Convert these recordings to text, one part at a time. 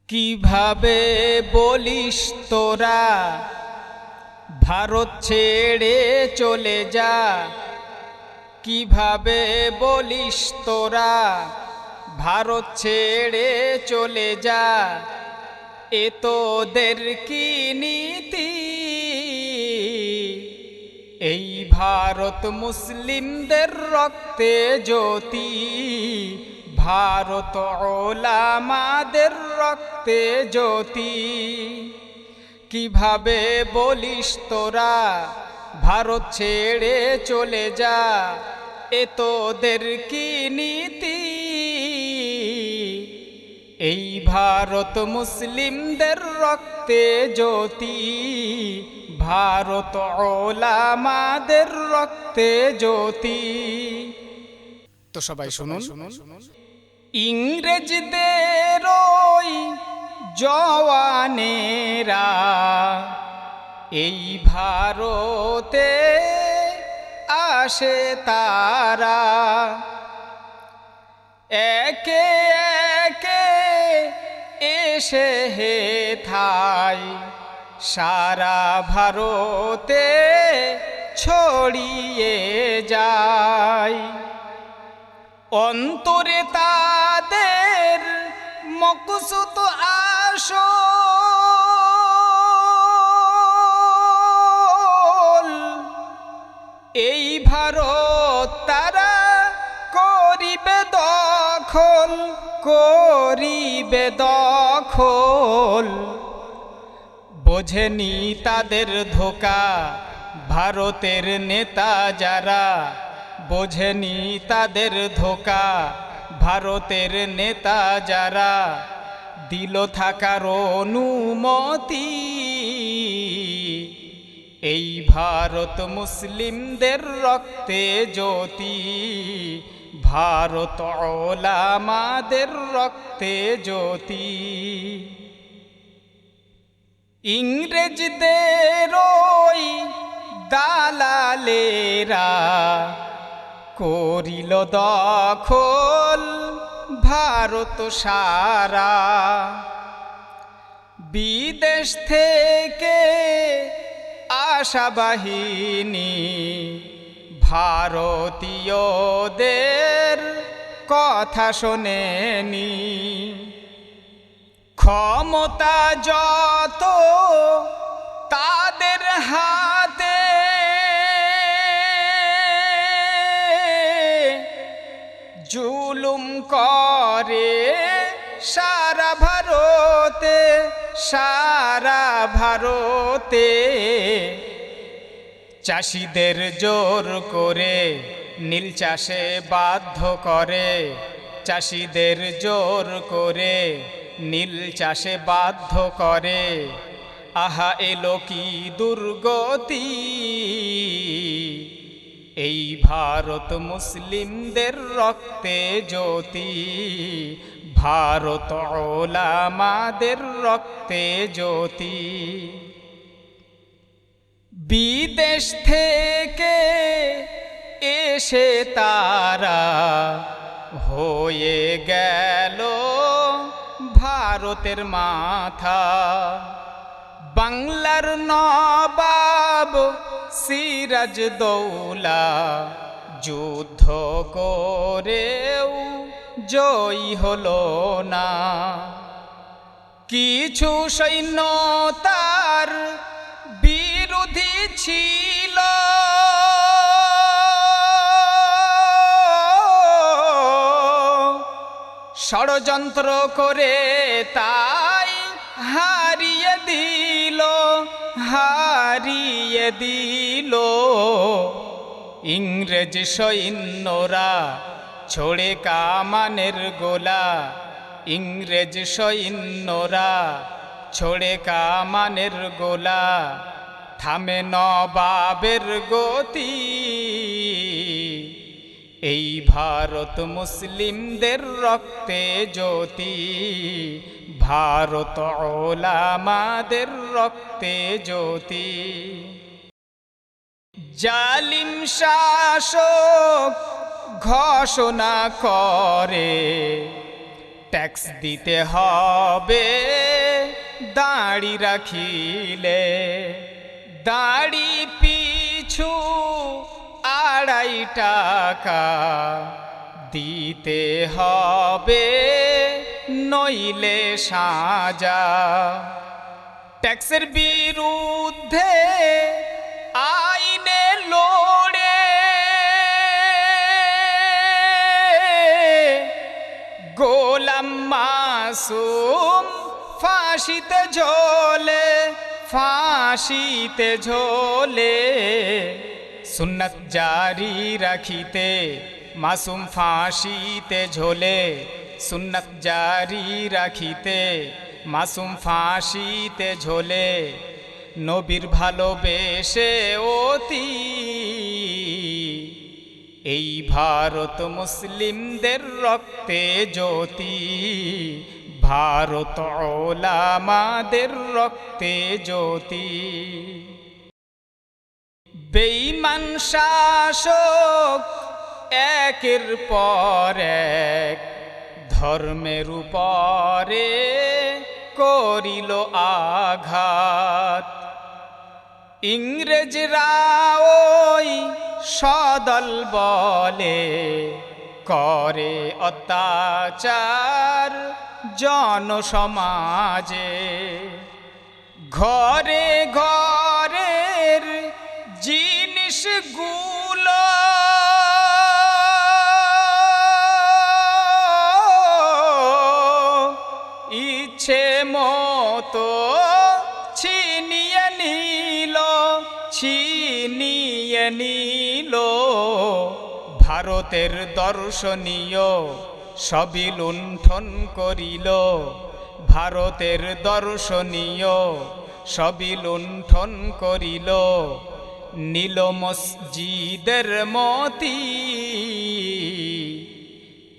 কিভাবে বলিস তোরা ভারত ছেড়ে চলে যা। কিভাবে বলিস তোরা ভারত ছেড়ে চলে যা। এ তোদের কি নীতি? এই ভারত মুসলিমদের রক্তে জ্যোতি, ভারত ওলামাদের রক্তে জ্যোতি। কিভাবে বলিস তোরা ভারত ছেড়ে চলে যা। এ তোদের কি নীতি? এই ভারত মুসলিমদের রক্তে জ্যোতি, ভারত ওলামাদের রক্তে জ্যোতি। তো সবাই শুনুন। ইংরেজদের ওই জওয়ানেরা এই ভারতে আসে তারা, একে একে এসে হেথায় সারা ভারতে ছড়িয়ে যায়। অন্তরে তাদের মকসুদ আসল, এই ভারত তারা করিবে দখল, করিবে দখল। বোঝেনি তাদের ধোঁকা ভারতের নেতা যারা, বোঝেনি তাদের ধোঁকা ভারতের নেতা যারা। দিল থাকার অনুমতি এই ভারত মুসলিমদের রক্তে জ্যোতি, ভারত ওলামাদের রক্তে জ্যোতি। ইংরেজদের ওই দালালেরা করিল দখল ভারত সারা। বিদেশ থেকে আসা বাহিনী ভারতীয়দের কথা শোনেনি। ক্ষমতা যত তাদের হাতে, জুলুম করে সারা ভারতে, সারা ভারতে। চাষিদের জোর করে নীল চাষে বাধ্য করে, চাষিদের জোর করে নীল চাষে বাধ্য করে। আহা এলো কি দুর্গতি! এই ভারত মুসলিমদের রক্তে জ্যোতি, ভারত ওলামাদের রক্তে জ্যোতি। বিদেশ থেকে এসে তারা হয়ে গেল ভারতের মাথা। বাংলার নবাব সিরাজদৌলা যুদ্ধ করেও জয়ী হলো না। কিছু সৈন্য তার বিরোধী ছিল, ষড়যন্ত্র করে তাই হারিয়ে দিল, হারিয়ে দিল। ইংরেজ সৈন্যরা ছোড়ে কামানের গোলা, ইংরেজ সৈন্যরা ছোড়ে কামানের গোলা। থামে নবাবের গতি এই ভারত মুসলিমদের রক্তে জ্যোতি, ভারত ওলামাদের রক্তে জ্যোতি। জালিম শাসক ঘোষণা করে ট্যাক্স দিতে হবে দাড়ি রাখিলে দাড়ি পিছু 2.5 টাকা দিতে হবে, নইলে সাজা। ট্যাক্সের বিরুদ্ধে আইনে লড়ে গোলাম মাসুম ফাঁসিতে ঝোলে, ফাঁসিতে ঝোলে। সুন্নাত জারি রাখিতে মাসুম ফাঁসিতে ঝোলে, সুন্নাত জারি রাখিতে মাসুম ফাঁসিতে ঝোলে। নবীর ভালোবেসে অতি এই ভারত মুসলিমদের রক্তে জ্যোতি, ভারত ওলামাদের রক্তে জ্যোতি। বেঈমান শাসক একের পর এক ধর্মের উপরে করিল আঘাত। ইংরেজরা ওই সদল বলে করে অত্যাচার জনসমাজে। ঘরে ঘরের জিনিসগুলো ইচ্ছে মতো ছিনিয়ে নিল, ছিনিয়ে নিল। ভারতের দর্শনীয় সবই লুণ্ঠন করিল, ভারতের দর্শনীয় সবই লুণ্ঠন করিল। নীল মসজিদের মতি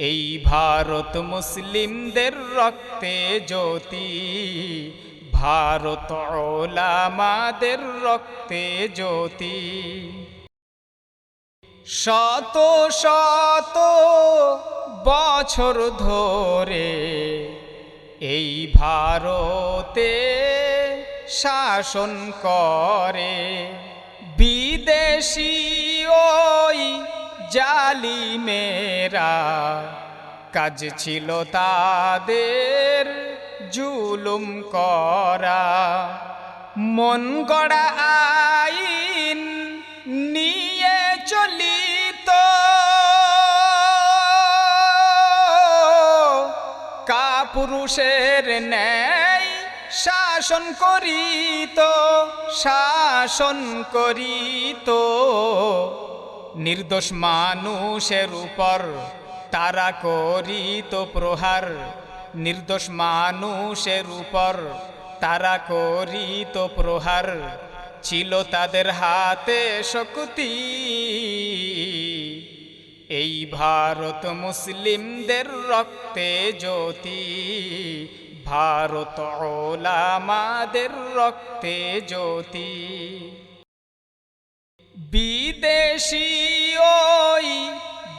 এই ভারত মুসলিমদের রক্তে জ্যোতি, ভারত ওলামাদের রক্তে জ্যোতি। শত শত বছর ধরে এই ভারতে শাসন করে বিদেশি ওই জালিমেরা। কাজ ছিল তাদের জুলুম করা, মন গড়া আইন নিয়ে চলিত, কাপুরুষের ন্যায় শাসন করিত, শাসন করিত। নির্দোষ মানুষের উপর তারা করিত প্রহার, নির্দোষ মানুষের উপর তারা করিত প্রহার। ছিল তাদের হাতে শক্তি এই ভারত মুসলিমদের রক্তে জ্যোতি, ভারত ওলামাদের রক্তে জ্যোতি। বিদেশি ওই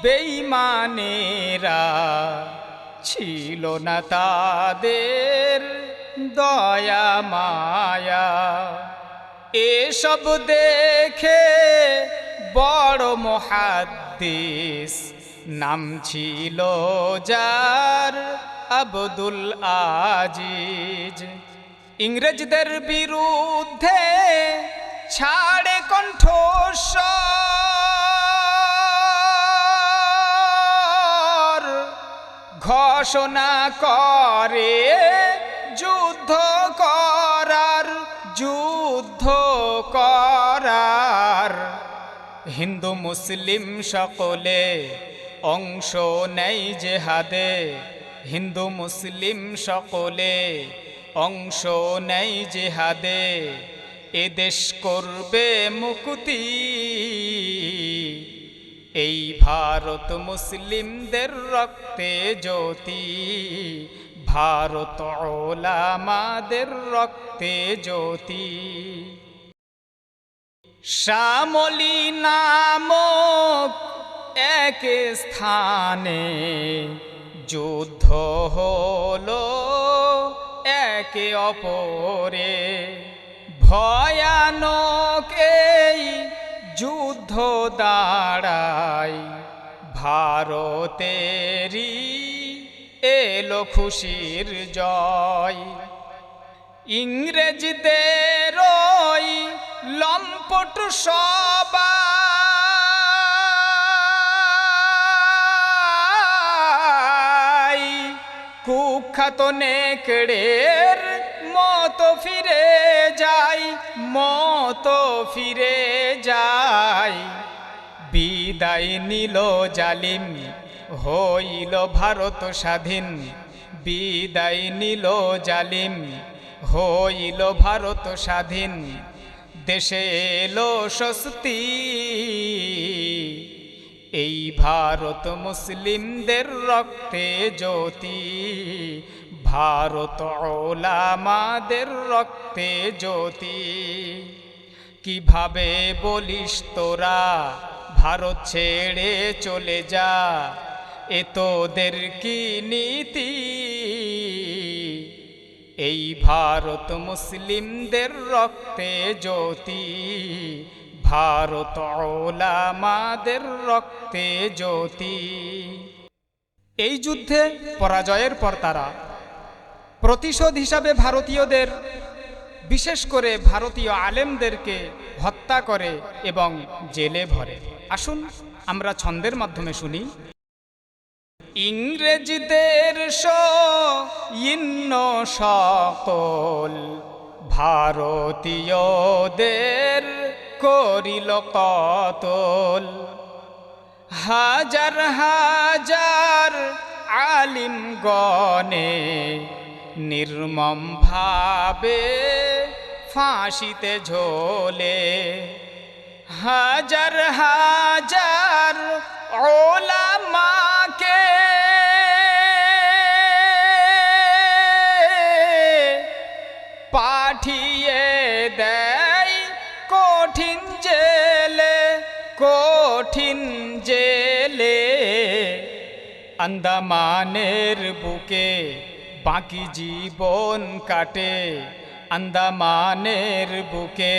বেঈমানেরা ছিল না তাদের দয়া মায়া। এসব দেখে বড় মুহাদ্দিস নাম ছিল যার আব্দুল আজিজ। ইংরেজদের বিরুদ্ধে ছাড়ে কণ্ঠস্বর, ঘোষণা করে যুদ্ধ করার, যুদ্ধ করার। হিন্দু মুসলিম সকলে অংশ নেয় জেহাদে, হিন্দু মুসলিম সকলে অংশ নেয় জেহাদে। এদেশ করবে মুক্তি এই ভারত মুসলিমদের রক্তে জ্যোতি, ভারত ওলামাদের রক্তে জ্যোতি। শ্যামলী নামক এক স্থানে যুদ্ধ হলো একে অপরে। ভয়ানক এই যুদ্ধ দাঁড়ায়, ভারতেরই এলো খুশির জয়। ইংরেজদের ওই লম্পট সবাই কুখ্যাত নেকড়ের মতো ফিরে যায়, মতো ফিরে যায়। বিদায় নিল জালিম, হইল ভারত স্বাধীন। বিদায় নিল জালিম, হইল ভারত স্বাধীন। দেশে এলো স্বস্তি, এই ভারত মুসলিমদের রক্তে জ্যোতি। ভারত ওলামাদের রক্তে জ্যোতি। কিভাবে বলিস তোরা ভারত ছেড়ে চলে যা, এ তোদের কি নীতি? এই ভারত মুসলিমদের রক্তে জ্যোতি। ভারত ওলামাদের রক্তে জ্যোতি। এই যুদ্ধে পরাজয়ের পর তারা প্রতিশোধ হিসাবে ভারতীয়দের, বিশেষ করে ভারতীয় আলেমদেরকে হত্যা করে এবং জেলে ভরে। আসুন আমরা ছন্দের মাধ্যমে শুনি। ইংরেজদের সৈন্য সকল ভারতীয়দের করিল কতল। হাজার হাজার আলিমগণে নির্মম ভাবে ফাঁসিতে ঝোলে। হাজার হাজার ওলামাকে পাঠিয়ে দেয় কঠিন জেলে, কঠিন জেলে। আন্দামানের বুকে বাকি জীবন কাটে, আন্দামানের বুকে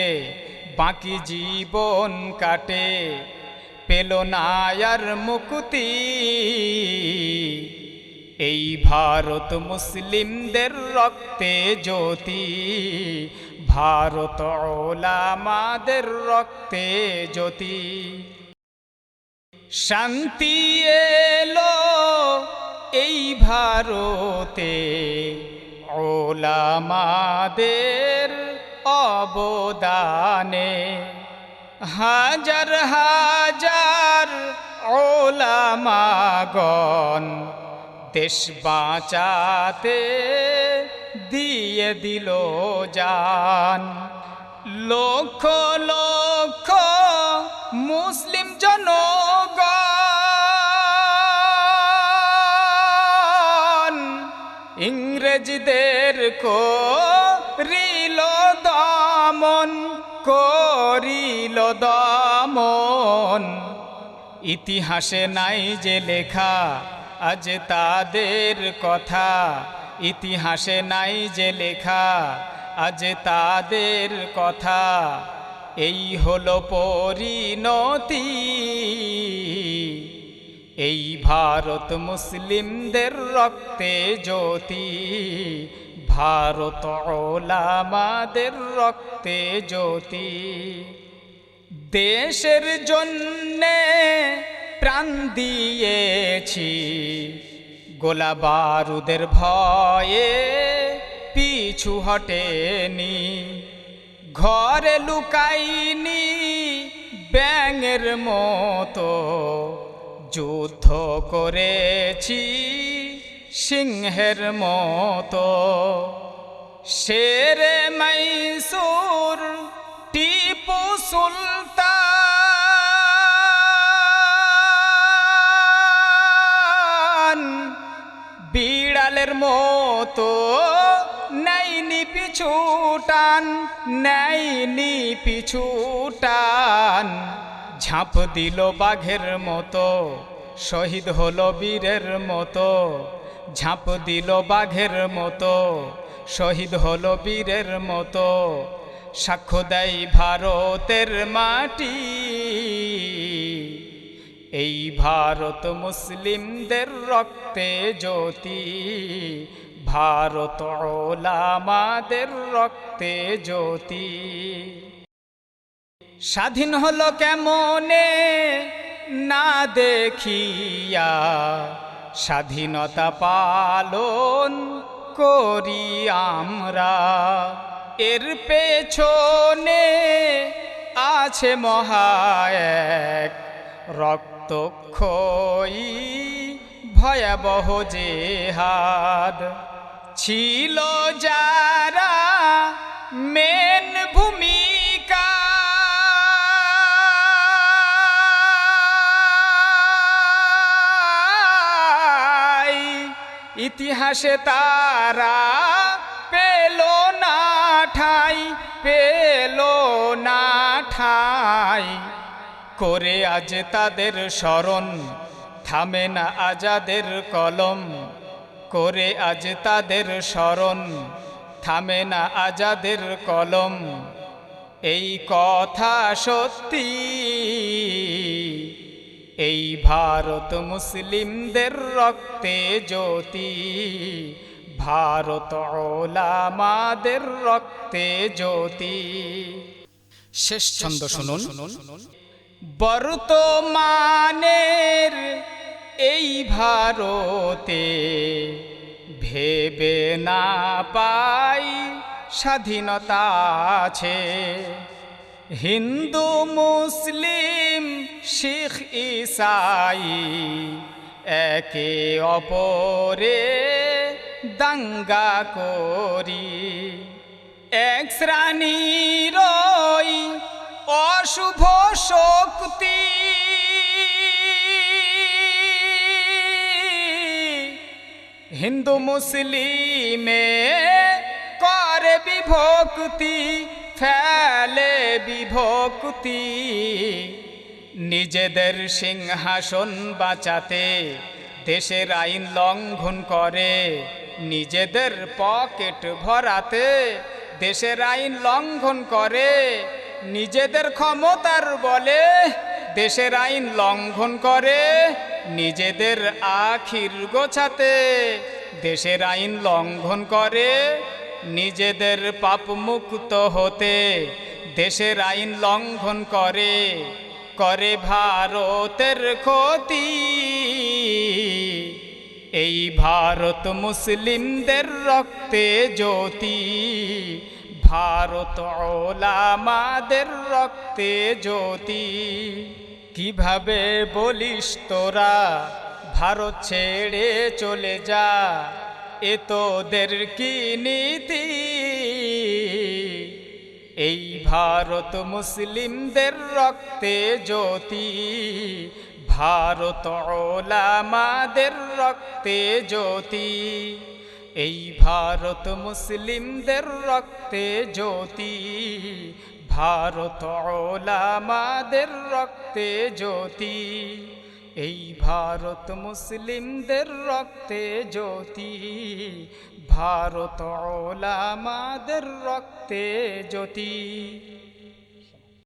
বাকি জীবন কাটে। পেল না আর মুক্তি, এই ভারত মুসলিমদের রক্তে জ্যোতি। ভারত ওলামাদের রক্তে জ্যোতি। শান্তি এলো এই ভারতে ওলামাদের অবদানে। হাজার হাজার ওলামাগণ দেশ বাঁচাতে দিয়ে দিল জান। লক্ষ লক্ষ মুসলিম জনগণ ইংরেজদের করিল দমন, করিল দমন। ইতিহাসে নাই যে লেখা আজ তাদের কথা, ইতিহাসে নাই যে লেখা আজ তাদের কথা। এই হলো পরিণতি, এই ভারত মুসলিমদের রক্তে জ্যোতি। ভারত ওলামাদের রক্তে জ্যোতি। দেশের জন্যে প্রাণ দিয়েছি, গোলা বারুদের ভয়ে পিছু হটেনি। ঘরে লুকাইনি ব্যাঙের মতো, যুদ্ধ করেছি সিংহের মতো। শেরে মৈসুর টিপু সুলতান বিড়ালের মতো নেয়নি পিছুটান, নেয়নি পিছুটান। ঝাঁপ দিল বাঘের মতো, শহীদ হলো বীরের মতো। ঝাঁপ দিল বাঘের মতো, শহীদ হলো বীরের মতো, সাক্ষ্য দেয় ভারতের মাটি। এই ভারত মুসলিমদের রক্তে জ্যোতি, ভারত ওলামাদের রক্তে জ্যোতি। স্বাধীন হলো কেমনে না দেখিয়া, স্বাধীনতা পালন করি আমরা। এর পেছনে আছে মহা এক রক্তক্ষয়ী ভয়াবহ জেহাদ। ছিল যারা মেন ভূমিকা, ইতিহাসে তারা পেল না ঠাই, পেল না ঠাই। করে আজ তাদের স্মরণ, থামে না আজাদের কলম। করে আজ তাদের স্মরণ, থামে না আজাদের কলম। এই কথা সত্যি, এই ভারত মুসলিমদের রক্তে জ্যোতি, ভারত ওলামাদের রক্তে জ্যোতি। শেষ ছন্দ শুনুন। বর্তমানের এই ভারতে ভেবে না পাই স্বাধীনতা আছে। হিন্দু মুসলিম শিখ ইসাই একে অপরে দাঙ্গা করি। এক শ্রেণীর অশুভ শক্তি হিন্দু মুসলিমে করে বিভক্তি, ফেলে বিভক্তি। নিজেদের সিংহাসন বাঁচাতে দেশের আইন লঙ্ঘন করে, নিজেদের পকেট ভরাতে দেশের আইন লঙ্ঘন করে। নিজেদের ক্ষমতার বলে দেশের আইন লঙ্ঘন করে, নিজেদের আখির গোছাতে দেশের আইন লঙ্ঘন করে। নিজেদের পাপ মুক্ত হতে দেশের আইন লঙ্ঘন করে, করে ভারতের ক্ষতি। এই ভারত মুসলিমদের রক্তে জ্যোতি, ভারত ওলামাদের রক্তে জ্যোতি। কিভাবে বলিস তোরা ভারত ছেড়ে চলে যা, এ তোদের কি নীতি? এই ভারত মুসলিমদের রক্তে জ্যোতি, ভারত ওলামাদের রক্তে জ্যোতি। এই ভারত মুসলিমদের রক্তে জ্যোতি, ভারত ওলামাদের রক্তে জ্যোতি। এই ভারত মুসলিমদের রক্তে জ্যোতি, ভারত ওলামাদের রক্তে জ্যোতি।